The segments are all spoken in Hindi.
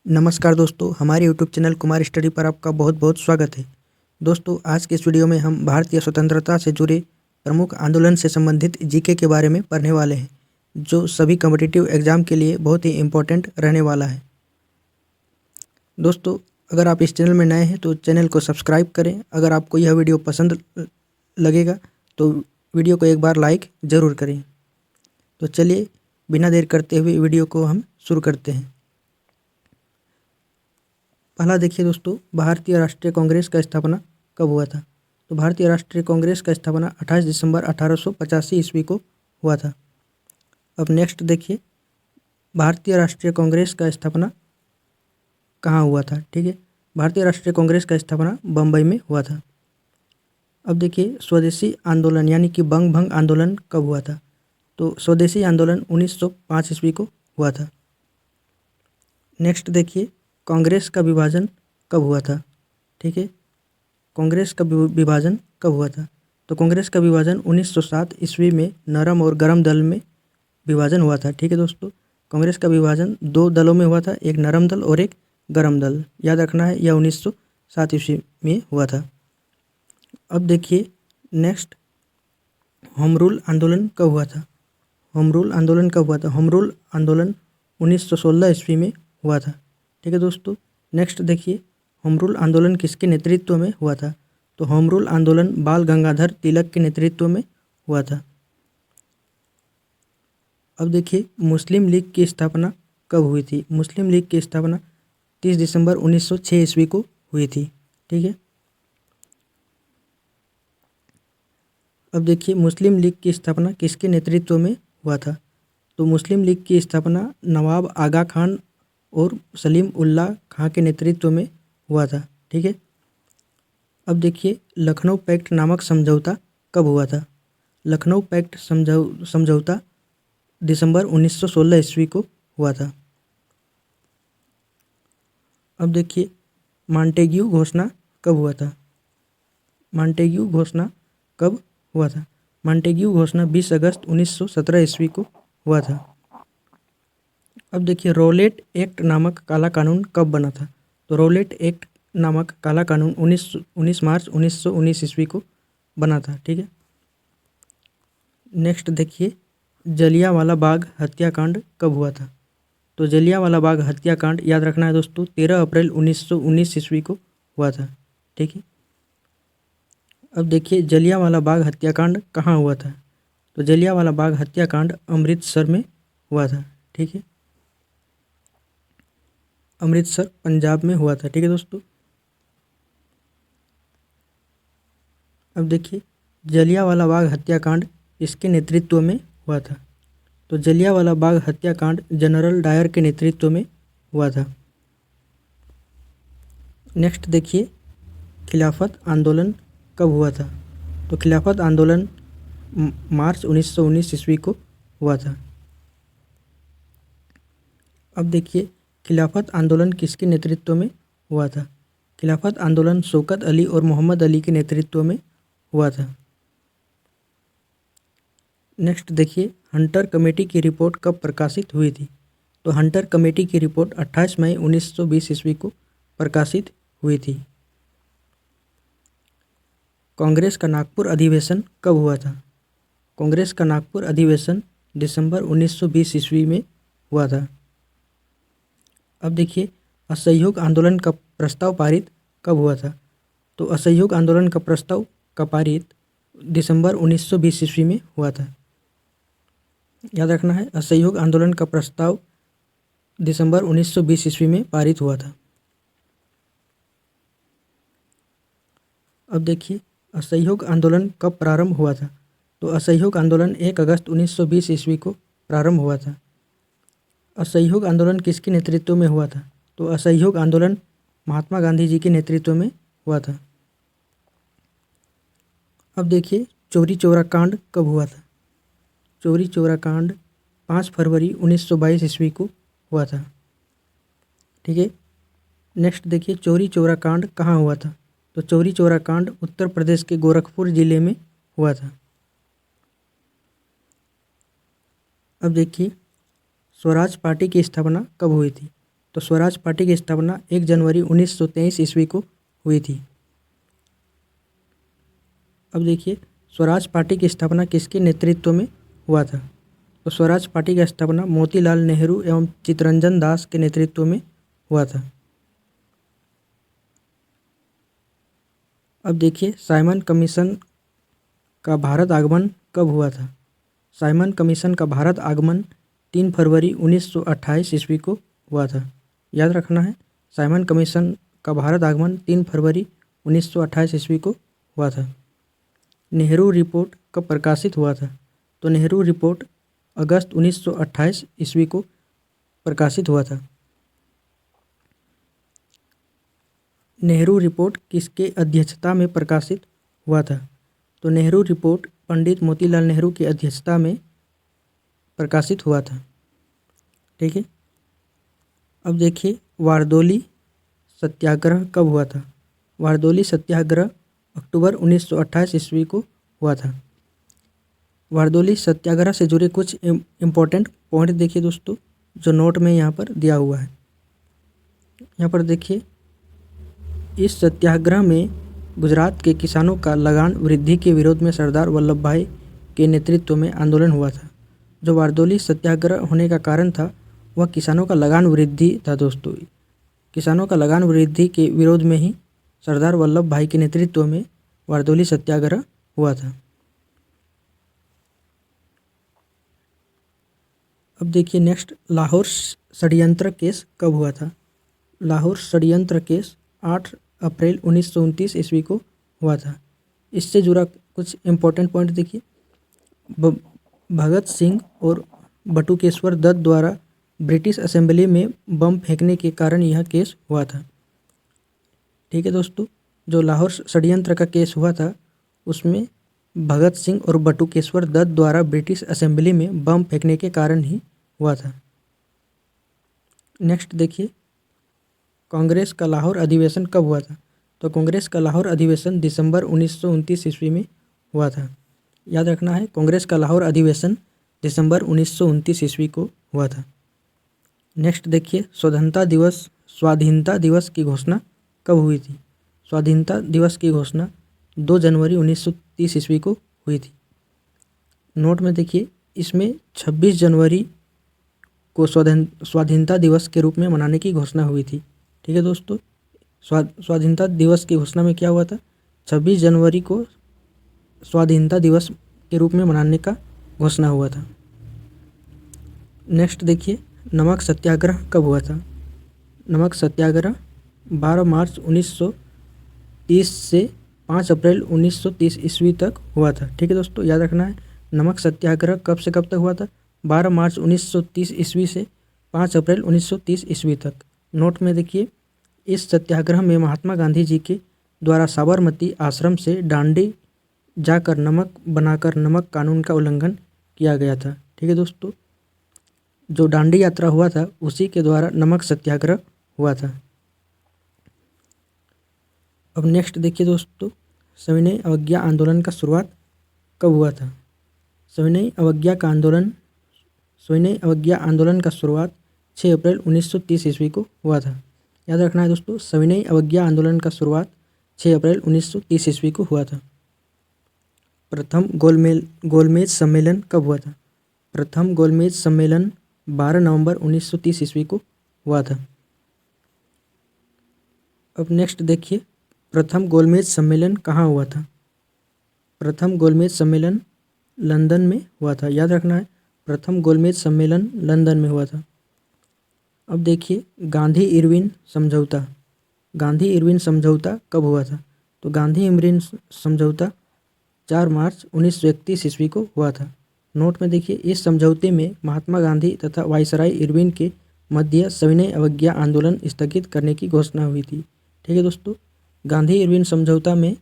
नमस्कार दोस्तों, हमारे यूट्यूब चैनल कुमार स्टडी पर आपका बहुत बहुत स्वागत है। दोस्तों, आज के इस वीडियो में हम भारतीय स्वतंत्रता से जुड़े प्रमुख आंदोलन से संबंधित जीके के बारे में पढ़ने वाले हैं, जो सभी कॉम्पिटिटिव एग्जाम के लिए बहुत ही इम्पोर्टेंट रहने वाला है। दोस्तों, अगर आप इस चैनल में नए हैं तो चैनल को सब्सक्राइब करें। अगर आपको यह वीडियो पसंद लगेगा तो वीडियो को एक बार लाइक ज़रूर करें। तो चलिए बिना देर करते हुए वीडियो को हम शुरू करते हैं। पहला देखिए दोस्तों, भारतीय राष्ट्रीय कांग्रेस का स्थापना कब हुआ था। तो भारतीय राष्ट्रीय कांग्रेस का स्थापना 28 दिसंबर 1885 ईस्वी को हुआ था। अब नेक्स्ट देखिए, भारतीय राष्ट्रीय कांग्रेस का स्थापना कहाँ हुआ था। ठीक है, भारतीय राष्ट्रीय कांग्रेस का स्थापना बम्बई में हुआ था। अब देखिए, स्वदेशी आंदोलन यानी कि बंग भंग आंदोलन कब हुआ था। तो स्वदेशी आंदोलन 1905 ईस्वी को हुआ था। नेक्स्ट देखिए, कांग्रेस का विभाजन कब हुआ था। ठीक है, कांग्रेस का विभाजन कब हुआ था। तो कांग्रेस का विभाजन 1907 ईस्वी में नरम और गरम दल में विभाजन हुआ था। ठीक है दोस्तों, कांग्रेस का विभाजन दो दलों में हुआ था, एक नरम दल और एक गरम दल। याद रखना है, यह 1907 ईस्वी में हुआ था। अब देखिए नेक्स्ट, होम रूल आंदोलन कब हुआ था। होम रूल आंदोलन कब हुआ था। होम रूल आंदोलन 1916 ईस्वी में हुआ था। ठीक है दोस्तों, नेक्स्ट देखिए, होम रूल आंदोलन किसके नेतृत्व में हुआ था। तो होम रूल आंदोलन बाल गंगाधर तिलक के नेतृत्व में हुआ था। अब देखिए, मुस्लिम लीग की स्थापना कब हुई थी। मुस्लिम लीग की स्थापना 30 दिसंबर 1906 ईस्वी को हुई थी। ठीक है, अब देखिए, मुस्लिम लीग की स्थापना किसके नेतृत्व में हुआ था। तो मुस्लिम लीग की स्थापना नवाब आगा खान और सलीम उल्लाह खां के नेतृत्व में हुआ था। ठीक है, अब देखिए, लखनऊ पैक्ट नामक समझौता कब हुआ था। लखनऊ पैक्ट समझौता दिसंबर 1916 ईस्वी को हुआ था। अब देखिए, मॉन्टेग्यू घोषणा कब हुआ था। मॉन्टेग्यू घोषणा कब हुआ था। मॉन्टेग्यू घोषणा 20 अगस्त 1917 ईस्वी को हुआ था। अब देखिए, रॉलेट एक्ट नामक काला कानून कब बना था। तो रॉलेट एक्ट नामक काला कानून 19 मार्च 1919 ईस्वी को बना था। ठीक है, नेक्स्ट देखिए, जलियांवाला बाग हत्याकांड कब हुआ था। तो जलियांवाला बाग हत्याकांड याद रखना है दोस्तों, 13 अप्रैल 1919 ईस्वी को हुआ था। ठीक है, अब देखिए, जलियांवाला बाग हत्याकांड कहाँ हुआ था। तो जलियांवाला बाग हत्याकांड अमृतसर में हुआ था। ठीक है, अमृतसर पंजाब में हुआ था। ठीक है दोस्तों, अब देखिए, जलियांवाला बाग हत्याकांड इसके नेतृत्व में हुआ था। तो जलियांवाला बाग हत्याकांड जनरल डायर के नेतृत्व में हुआ था। नेक्स्ट देखिए, खिलाफत आंदोलन कब हुआ था। तो खिलाफत आंदोलन मार्च 1919 ईस्वी को हुआ था। अब देखिए, खिलाफत आंदोलन किसके नेतृत्व में हुआ था। खिलाफत आंदोलन शौकत अली और मोहम्मद अली के नेतृत्व में हुआ था। नेक्स्ट देखिए, हंटर कमेटी की रिपोर्ट कब प्रकाशित हुई थी। तो हंटर कमेटी की रिपोर्ट 28 मई 1920 ईस्वी को प्रकाशित हुई थी। कांग्रेस का नागपुर अधिवेशन कब हुआ था। कांग्रेस का नागपुर अधिवेशन दिसंबर 1920 ईस्वी में हुआ था। अब देखिए, असहयोग आंदोलन का प्रस्ताव पारित कब हुआ था। तो असहयोग आंदोलन का प्रस्ताव का पारित दिसंबर 1920 ईस्वी में हुआ था। याद रखना है, असहयोग आंदोलन का प्रस्ताव दिसंबर 1920 ईस्वी में पारित हुआ था। अब देखिए, असहयोग आंदोलन कब प्रारंभ हुआ था। तो असहयोग आंदोलन 1 अगस्त 1920 ईस्वी को प्रारंभ हुआ था। असहयोग आंदोलन किसके नेतृत्व में हुआ था। तो असहयोग आंदोलन महात्मा गांधी जी के नेतृत्व में हुआ था। अब देखिए, चौरी चौरा कांड कब हुआ था। चौरी चौरा कांड 5 फरवरी 1922 ईस्वी को हुआ था। ठीक है, नेक्स्ट देखिए, चौरी चौरा कांड कहाँ हुआ था। तो चौरी चौरा कांड उत्तर प्रदेश के गोरखपुर जिले में हुआ था। अब देखिए, स्वराज पार्टी की स्थापना कब हुई थी। तो स्वराज पार्टी की स्थापना 1 जनवरी 1923 ईस्वी को हुई थी। अब देखिए स्वराज पार्टी की स्थापना किसके नेतृत्व में हुआ था। तो स्वराज पार्टी की स्थापना मोतीलाल नेहरू एवं चित्तरंजन दास के नेतृत्व में हुआ था। अब देखिए साइमन कमीशन का भारत आगमन कब हुआ था। साइमन कमीशन का भारत आगमन 3 फरवरी 1928 ईस्वी को हुआ था। याद रखना है, साइमन कमीशन का भारत आगमन 3 फरवरी 1928 ईस्वी को हुआ था। नेहरू रिपोर्ट कब प्रकाशित हुआ था। तो नेहरू रिपोर्ट अगस्त 1928 ईस्वी को प्रकाशित हुआ था। नेहरू रिपोर्ट किसके अध्यक्षता में प्रकाशित हुआ था। तो नेहरू रिपोर्ट पंडित मोतीलाल नेहरू की अध्यक्षता में प्रकाशित हुआ था। ठीक है। अब देखिए वारदोली सत्याग्रह कब हुआ था। वारदोली सत्याग्रह अक्टूबर 1928 ईस्वी को हुआ था। वारदोली सत्याग्रह से जुड़े कुछ इम्पोर्टेंट पॉइंट देखिए दोस्तों, जो नोट में यहाँ पर दिया हुआ है। यहाँ पर देखिए, इस सत्याग्रह में गुजरात के किसानों का लगान वृद्धि के विरोध में सरदार वल्लभ भाई के नेतृत्व में आंदोलन हुआ था। जो वारदोली सत्याग्रह होने का कारण था वह किसानों का लगान वृद्धि था दोस्तों। किसानों का लगान वृद्धि के विरोध में ही सरदार वल्लभ भाई के नेतृत्व में वारदोली सत्याग्रह हुआ था। अब देखिए नेक्स्ट, लाहौर षड्यंत्र केस कब हुआ था। लाहौर षड्यंत्र केस 8 अप्रैल 1929 ईस्वी को हुआ था। इससे जुड़ा कुछ इम्पोर्टेंट पॉइंट देखिए। भगत सिंह और बटुकेश्वर दत्त द्वारा ब्रिटिश असेंबली में बम फेंकने के कारण यह केस हुआ था। ठीक है दोस्तों, जो लाहौर षड्यंत्र का केस हुआ था उसमें भगत सिंह और बटुकेश्वर दत्त द्वारा ब्रिटिश असेंबली में बम फेंकने के कारण ही हुआ था। नेक्स्ट देखिए, कांग्रेस का लाहौर अधिवेशन कब हुआ था। तो कांग्रेस का लाहौर अधिवेशन दिसंबर 1929 ईस्वी में हुआ था। याद रखना है, कांग्रेस का लाहौर अधिवेशन दिसंबर 1929 ईस्वी को हुआ था। नेक्स्ट देखिए, स्वाधीनता दिवस की घोषणा कब हुई थी। स्वाधीनता दिवस की घोषणा 2 जनवरी 1930 ईस्वी को हुई थी। नोट में देखिए, इसमें 26 जनवरी को स्वाधीनता दिवस के रूप में मनाने की घोषणा हुई थी। ठीक है दोस्तों, स्वाधीनता दिवस की घोषणा में क्या हुआ था, 26 जनवरी को स्वाधीनता दिवस के रूप में मनाने का घोषणा हुआ था। नेक्स्ट देखिए, नमक सत्याग्रह कब हुआ था। नमक सत्याग्रह 12 मार्च 1930 से 5 अप्रैल 1930 ईस्वी तक हुआ था। ठीक है दोस्तों, याद रखना है, नमक सत्याग्रह कब से कब तक हुआ था, 12 मार्च 1930 ईस्वी से 5 अप्रैल 1930 ईस्वी तक। नोट में देखिए, इस सत्याग्रह में महात्मा गांधी जी के द्वारा साबरमती आश्रम से डांडी जाकर नमक बनाकर नमक कानून का उल्लंघन किया गया था। ठीक है दोस्तों, जो डांडी यात्रा हुआ था उसी के द्वारा नमक सत्याग्रह हुआ था। अब नेक्स्ट देखिए दोस्तों, सविनय अवज्ञा आंदोलन का शुरुआत कब हुआ था। सविनय अवज्ञा आंदोलन का शुरुआत 6 अप्रैल 1930 ईस्वी को हुआ था। याद रखना है दोस्तों, सविनय अवज्ञा आंदोलन का शुरुआत 6 अप्रैल 1930 ईस्वी को हुआ था। प्रथम गोलमेज सम्मेलन कब हुआ था। प्रथम गोलमेज सम्मेलन 12 नवंबर 1930 ईस्वी को हुआ था। अब नेक्स्ट देखिए, प्रथम गोलमेज सम्मेलन कहाँ हुआ था। प्रथम गोलमेज सम्मेलन लंदन में हुआ था। याद रखना है, प्रथम गोलमेज सम्मेलन लंदन में हुआ था। अब देखिए, गांधी इरविन समझौता कब हुआ था। तो गांधी इरविन समझौता 4 मार्च 1931 ईस्वी को हुआ था। नोट में देखिए, इस समझौते में महात्मा गांधी तथा वायसराय इरविन के मध्य सविनय अवज्ञा आंदोलन स्थगित करने की घोषणा हुई थी। ठीक है दोस्तों, गांधी इरविन समझौता में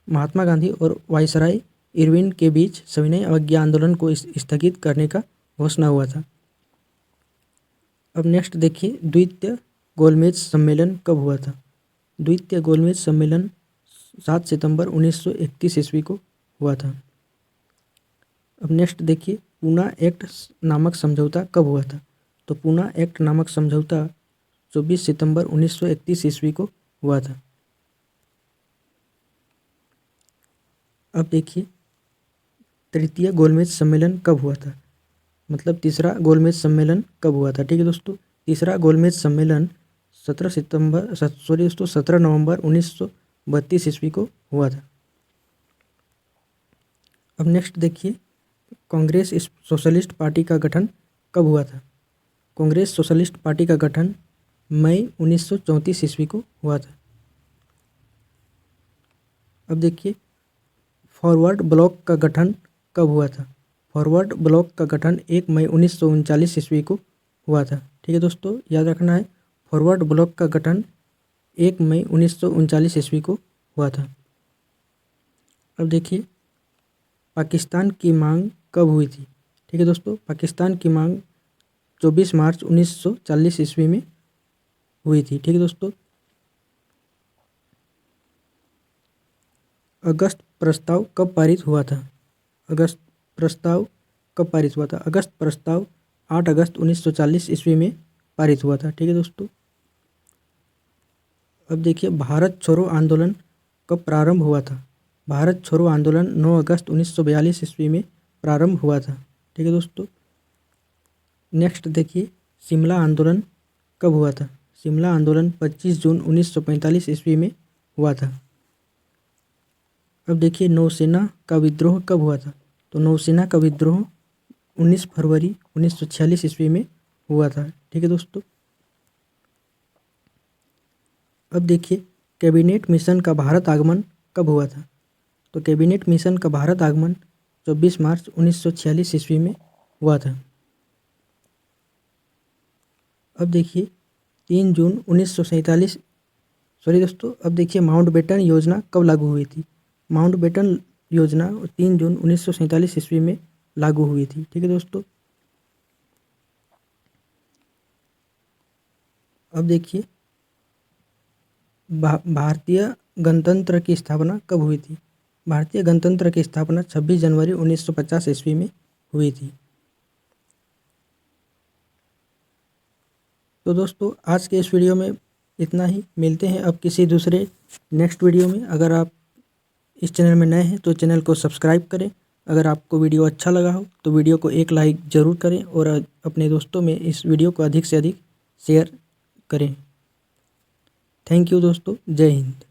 महात्मा गांधी और वायसराय इरविन के बीच सविनय अवज्ञा आंदोलन को स्थगित करने का घोषणा हुआ था। अब नेक्स्ट देखिए, द्वितीय गोलमेज सम्मेलन कब हुआ था। द्वितीय गोलमेज सम्मेलन 7 सितंबर 1931 ईस्वी को हुआ था। अब नेक्स्ट देखिए, पूना एक्ट नामक समझौता कब हुआ था। तो पूना एक्ट नामक समझौता 24 सितंबर 1931 ईस्वी को हुआ था। अब देखिए तृतीय गोलमेज सम्मेलन कब हुआ था, मतलब तीसरा गोलमेज सम्मेलन कब हुआ था। ठीक है दोस्तों, तीसरा गोलमेज सम्मेलन 17 नवंबर 1932 ईस्वी को हुआ था। अब नेक्स्ट देखिए कांग्रेस सोशलिस्ट पार्टी का गठन कब हुआ था। कांग्रेस सोशलिस्ट पार्टी का गठन मई 1934 ईस्वी को हुआ था। अब देखिए फॉरवर्ड ब्लॉक का गठन कब हुआ था। फॉरवर्ड ब्लॉक का गठन 1 मई 1939 ईस्वी को हुआ था। ठीक है दोस्तों, याद रखना है फॉरवर्ड ब्लॉक का गठन 1 मई 1939 ईस्वी को हुआ था। अब देखिए पाकिस्तान की मांग कब हुई थी। ठीक है दोस्तों, पाकिस्तान की मांग 24 मार्च 1940 ईस्वी में हुई थी। ठीक है दोस्तों, अगस्त प्रस्ताव कब पारित हुआ था। अगस्त प्रस्ताव कब पारित हुआ था। अगस्त प्रस्ताव 8 अगस्त 1940 ईस्वी में पारित हुआ था। ठीक है दोस्तों, अब देखिए भारत छोड़ो आंदोलन कब प्रारंभ हुआ था। भारत छोड़ो आंदोलन 9 अगस्त 1942 ईस्वी में प्रारंभ हुआ था। ठीक है दोस्तों, नेक्स्ट देखिए शिमला आंदोलन कब हुआ था। शिमला आंदोलन 25 जून 1945 ईस्वी में हुआ था। अब देखिए नौसेना का विद्रोह कब हुआ था। तो नौसेना का विद्रोह 19 फरवरी 1946 ईस्वी में हुआ था। ठीक है दोस्तों, अब देखिए कैबिनेट मिशन का भारत आगमन कब हुआ था। तो कैबिनेट मिशन का भारत आगमन 24 मार्च 1946 ईस्वी में हुआ था। अब देखिए 3 जून 1947 सॉरी दोस्तों, अब देखिए माउंटबेटन योजना कब लागू हुई थी। माउंटबेटन योजना 3 जून 1947 ईस्वी में लागू हुई थी। ठीक है दोस्तों, अब देखिए भारतीय गणतंत्र की स्थापना कब हुई थी। भारतीय गणतंत्र की स्थापना 26 जनवरी 1950 ईस्वी में हुई थी। तो दोस्तों आज के इस वीडियो में इतना ही। मिलते हैं अब किसी दूसरे नेक्स्ट वीडियो में। अगर आप इस चैनल में नए हैं तो चैनल को सब्सक्राइब करें। अगर आपको वीडियो अच्छा लगा हो तो वीडियो को एक लाइक ज़रूर करें और अपने दोस्तों में इस वीडियो को अधिक से अधिक शेयर करें। थैंक यू दोस्तों, जय हिंद।